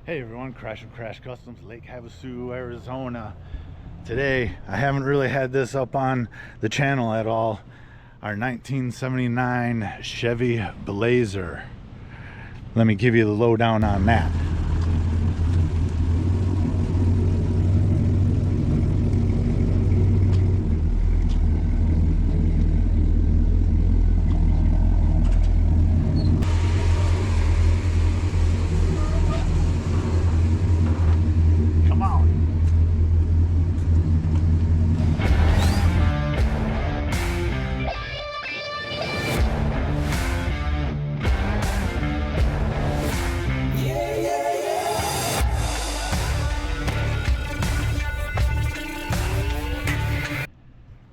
Hey everyone, Crash and Crash Customs, Lake Havasu, Arizona. Today, I haven't really had this up on the channel at all. Our 1979 Chevy Blazer. Let me give you the lowdown on that.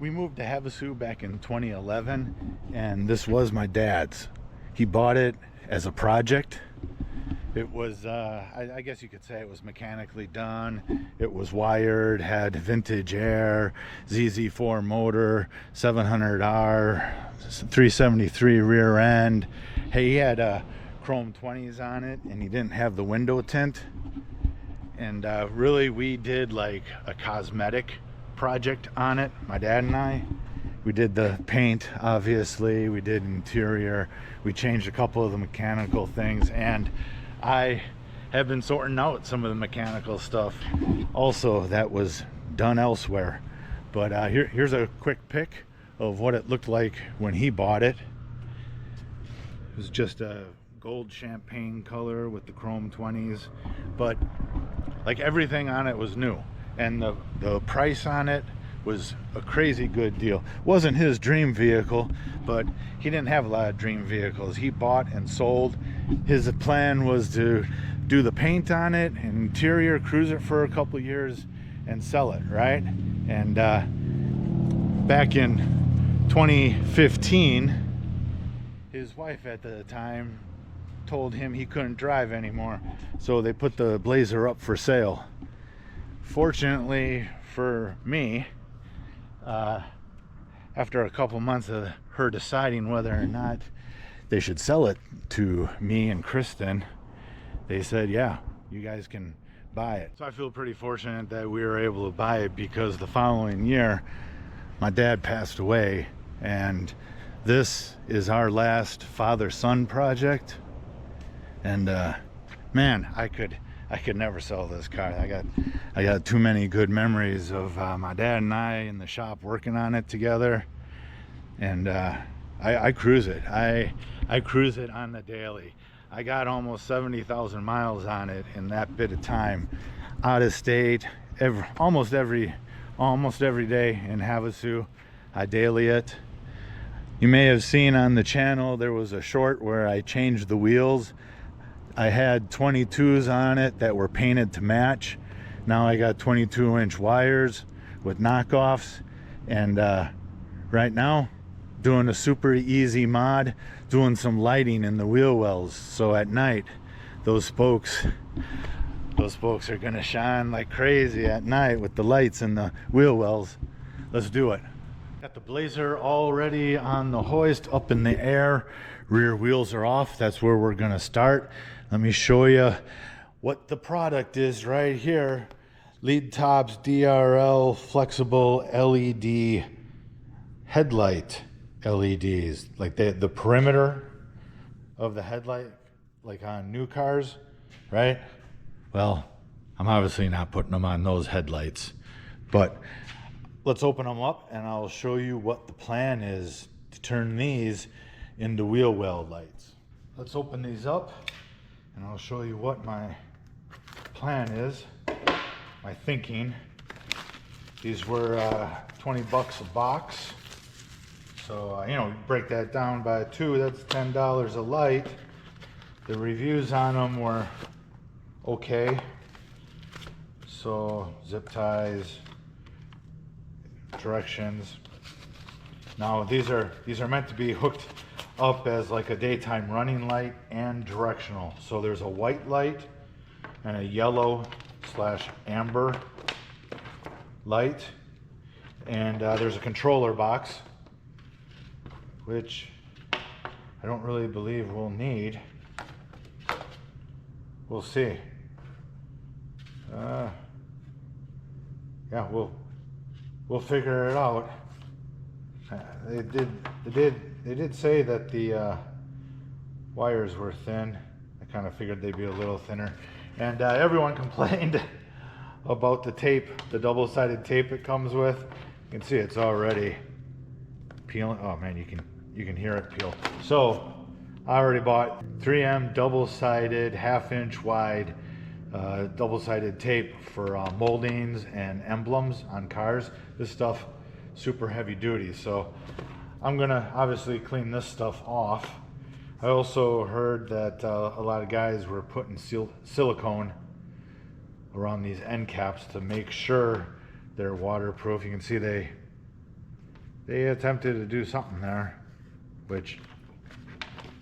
We moved to Havasu back in 2011, and this was my dad's. He bought it as a project. It was, I guess you could say it was mechanically done. It was wired, had vintage air, ZZ4 motor, 700R, 373 rear end. Hey, he had chrome 20s on it, and he didn't have the window tint. And really, we did like a cosmetic project on it, my dad and I. We did the paint, obviously, we did interior, we changed a couple of the mechanical things, and I have been sorting out some of the mechanical stuff also that was done elsewhere. But here's a quick pic of what it looked like when he bought it. It was just a gold champagne color with the chrome 20s, but like everything on it was new. And the price on it was a crazy good deal. Wasn't his dream vehicle, but he didn't have a lot of dream vehicles. He bought and sold. His plan was to do the paint on it, interior, cruise it for a couple years, and sell it, right? And back in 2015, his wife at the time told him he couldn't drive anymore, so they put the Blazer up for sale. Fortunately for me, after a couple months of her deciding whether or not they should sell it to me and Kristen, they said, yeah, you guys can buy it. So I feel pretty fortunate that we were able to buy it, because the following year my dad passed away, and this is our last father-son project. And man, I could never sell this car. I got too many good memories of my dad and I in the shop working on it together. And I cruise it. I cruise it on the daily. I got almost 70,000 miles on it in that bit of time. Out of state, almost every day in Havasu. I daily it. You may have seen on the channel there was a short where I changed the wheels. I had 22s on it that were painted to match. Now I got 22-inch wires with knockoffs, and right now doing a super easy mod, doing some lighting in the wheel wells, so at night those spokes are gonna shine like crazy at night with the lights in the wheel wells. Let's do it. Got the Blazer already on the hoist, up in the air. Rear wheels are off. That's where we're gonna start. Let me show you what the product is right here. LEADTOPS DRL flexible LED headlight LEDs. Like the perimeter of the headlight, like on new cars, right? Well, I'm obviously not putting them on those headlights, but let's open them up and I'll show you what the plan is to turn these into wheel well lights. Let's open these up and I'll show you what my plan is, my thinking. These were 20 bucks a box. So, you know, break that down by two, that's $10 a light. The reviews on them were okay. So, zip ties, directions. Now these are meant to be hooked up as like a daytime running light and directional. So there's a white light and a yellow / amber light, and there's a controller box, which I don't really believe we'll need. We'll see. Yeah, we'll figure it out. They did say that the wires were thin. I kind of figured they'd be a little thinner, and everyone complained about the tape, the double-sided tape it comes with. You can see it's already peeling. Oh man, you can hear it peel. So I already bought 3M double-sided, half-inch wide double-sided tape for moldings and emblems on cars. This stuff super heavy duty, so I'm gonna obviously clean this stuff off. I also heard that a lot of guys were putting silicone around these end caps to make sure they're waterproof. You can see they attempted to do something there, which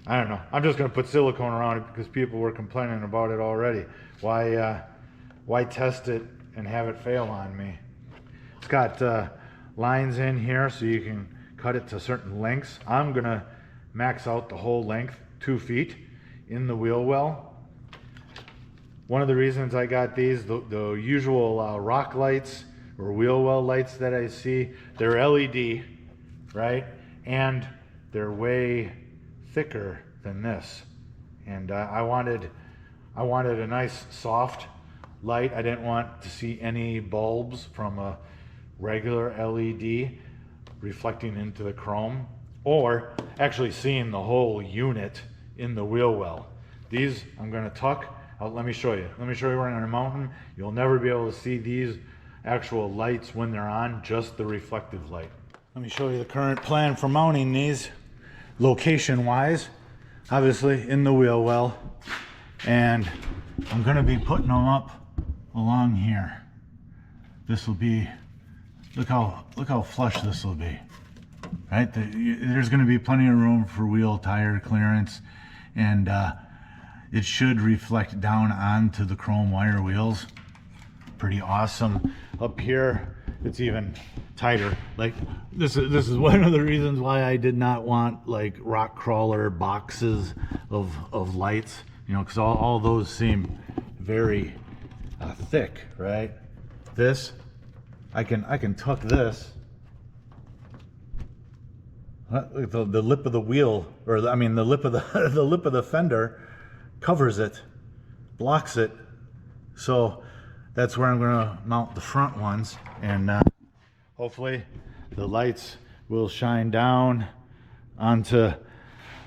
I don't know. I'm just gonna put silicone around it because people were complaining about it already. Why test it and have it fail on me? It's got lines in here so you can cut it to certain lengths. I'm gonna max out the whole length, 2 feet, in the wheel well. One of the reasons I got these, the usual rock lights or wheel well lights that I see, they're LED, right? And they're way thicker than this. And I wanted a nice soft light. I didn't want to see any bulbs from a regular LED reflecting into the chrome, or actually seeing the whole unit in the wheel well. These I'm going to tuck out. Let me show you. We're on a mountain. You'll never be able to see these actual lights when they're on, just the reflective light. Let me show you the current plan for mounting these location wise. Obviously in the wheel well, and I'm going to be putting them up along here. This will be, look how flush this will be, right? There's going to be plenty of room for wheel tire clearance, and it should reflect down onto the chrome wire wheels. Pretty awesome. Up here it's even tighter. Like this is one of the reasons why I did not want like rock crawler boxes of lights, you know, because all those seem very thick, right? This I can tuck this. The lip of the wheel, or I mean the lip of the the lip of the fender covers it, blocks it. So that's where I'm going to mount the front ones, and hopefully the lights will shine down onto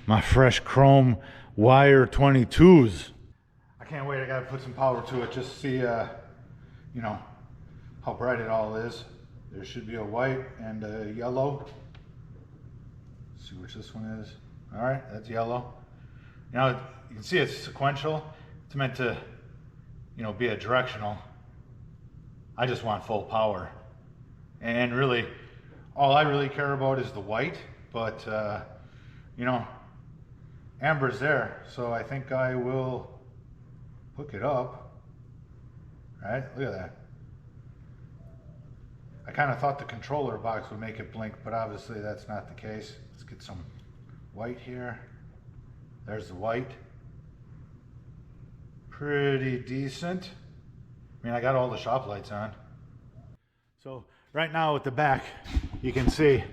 my fresh chrome wire 22s. I can't wait. I got to put some power to it just to see you know, how bright it all is. There should be a white and a yellow. Let's see which this one is. All right, that's yellow. Now you can see it's sequential. It's meant to, you know, be a directional. I just want full power, and really all I really care about is the white, but you know, amber's there, so I think I will hook it up. Right, look at that. I kind of thought the controller box would make it blink, but obviously that's not the case. Let's get some white here. There's the white. Pretty decent. I mean, I got all the shop lights on. So right now with the back, you can see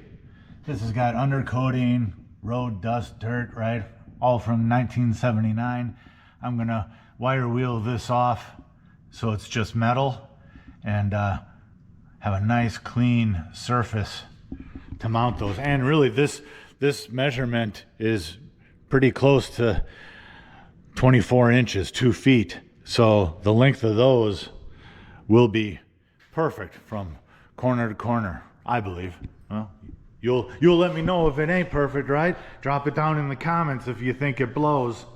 this has got undercoating, road dust, dirt, right? All from 1979. I'm gonna wire wheel this off so it's just metal, and have a nice clean surface to mount those. And really this measurement is pretty close to 24 inches, 2 feet. So the length of those will be perfect from corner to corner, I believe. Well, you'll let me know if it ain't perfect, right? Drop it down in the comments if you think it blows.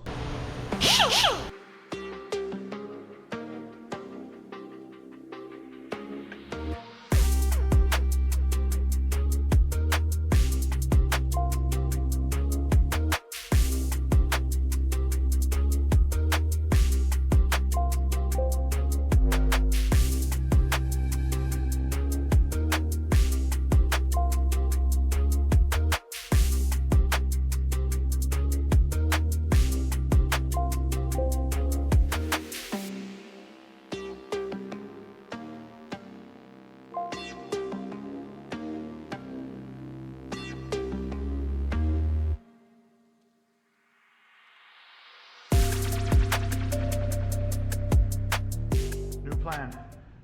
plan.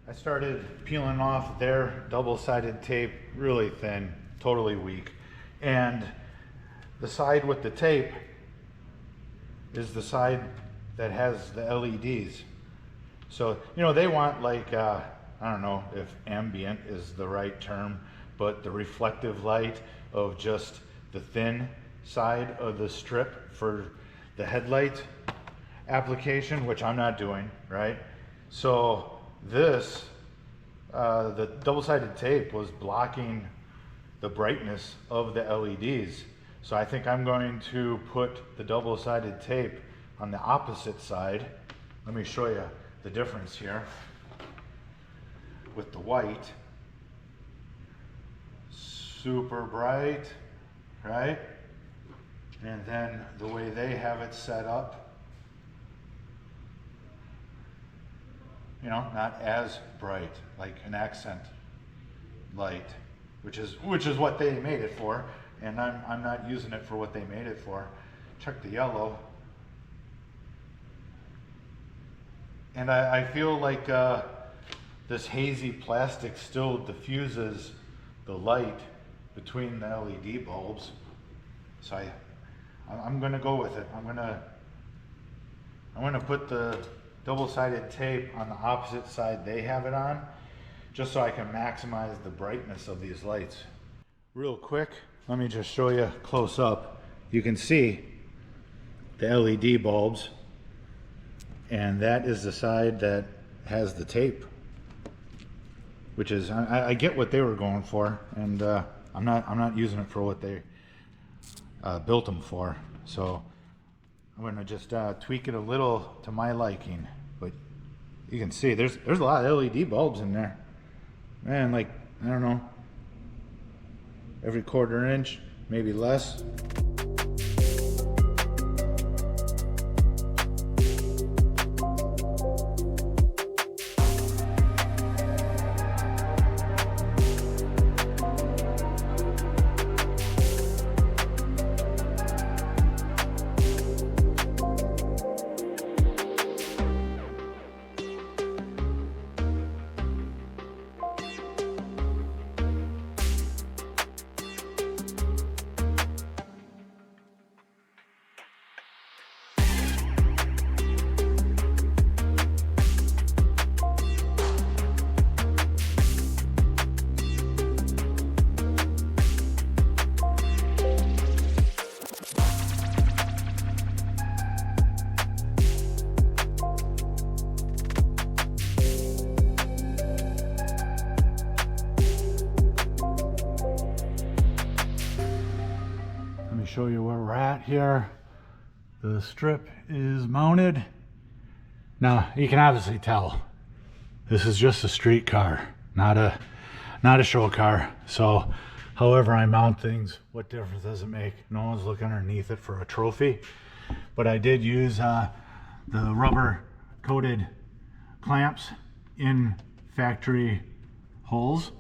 I started peeling off their double-sided tape really thin, totally weak. And the side with the tape is the side that has the LEDs. So, you know, they want like, I don't know if ambient is the right term, but the reflective light of just the thin side of the strip for the headlight application, which I'm not doing, right? So this, the double-sided tape was blocking the brightness of the LEDs. So I think I'm going to put the double-sided tape on the opposite side. Let me show you the difference here with the white. Super bright, right? And then the way they have it set up, you know, not as bright, like an accent light, which is what they made it for, and I'm not using it for what they made it for. Check the yellow, and I feel like this hazy plastic still diffuses the light between the LED bulbs, so I'm gonna go with it. I'm gonna put the double-sided tape on the opposite side they have it on, just so I can maximize the brightness of these lights. Real quick, let me just show you close up. You can see the LED bulbs, and that is the side that has the tape, which is, I get what they were going for, and I'm not using it for what they built them for. So I'm gonna just tweak it a little to my liking, but you can see there's a lot of LED bulbs in there. Man, like, I don't know, every quarter inch, maybe less. Show you where we're at here. The strip is mounted. Now you can obviously tell this is just a street car, not a show car. So however I mount things, what difference does it make? No one's looking underneath it for a trophy. But I did use the rubber coated clamps in factory holes,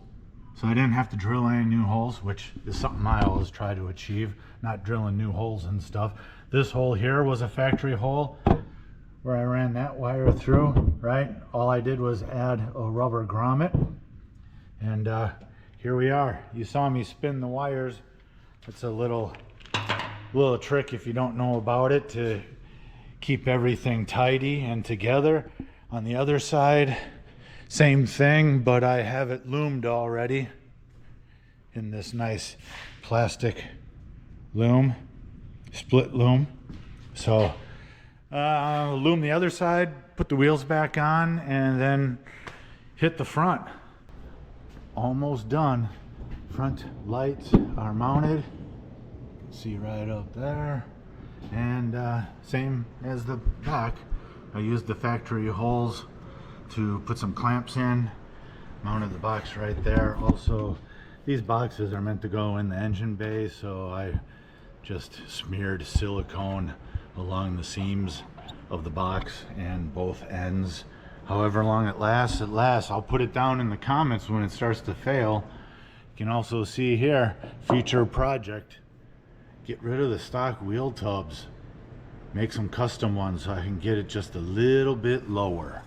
so I didn't have to drill any new holes, which is something I always try to achieve, not drilling new holes and stuff. This hole here was a factory hole where I ran that wire through, right? All I did was add a rubber grommet, and here we are. You saw me spin the wires. It's a little trick, if you don't know about it, to keep everything tidy and together. On the other side, same thing, but I have it loomed already in this nice plastic loom, split loom. So loom the other side, put the wheels back on, and then hit the front. Almost done. Front lights are mounted. See right up there. And same as the back, I used the factory holes to put some clamps in, mounted the box right there. Also, these boxes are meant to go in the engine bay, so I just smeared silicone along the seams of the box and both ends. However long it lasts, it lasts. I'll put it down in the comments when it starts to fail. You can also see here, future project, get rid of the stock wheel tubs, make some custom ones so I can get it just a little bit lower.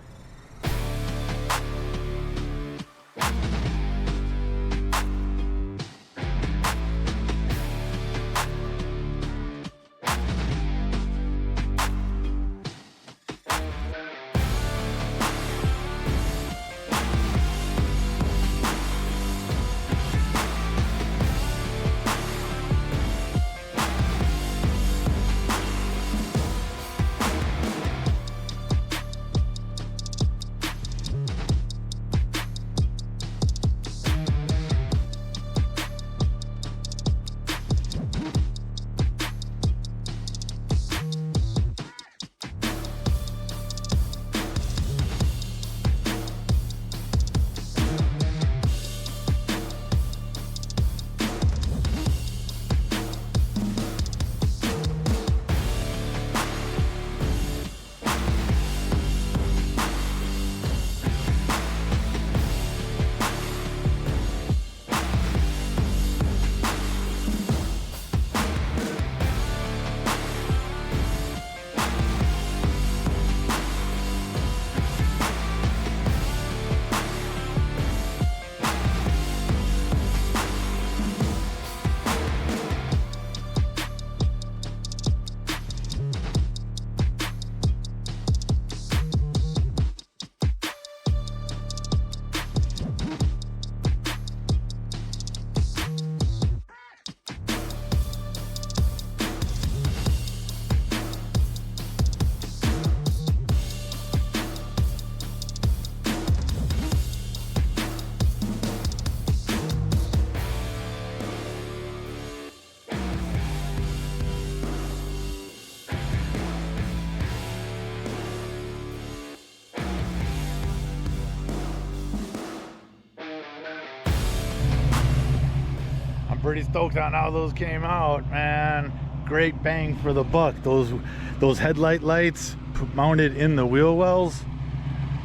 pretty stoked on how those came out, man. Great bang for the buck. Those headlight lights mounted in the wheel wells,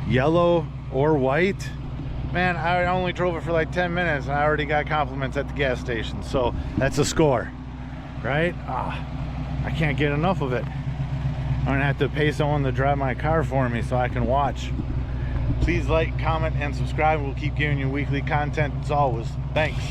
yellow or white. Man, I only drove it for like 10 minutes and I already got compliments at the gas station. So that's a score, right? I can't get enough of it. I'm gonna have to pay someone to drive my car for me so I can watch. Please like, comment, and subscribe. We'll keep giving you weekly content as always. Thanks.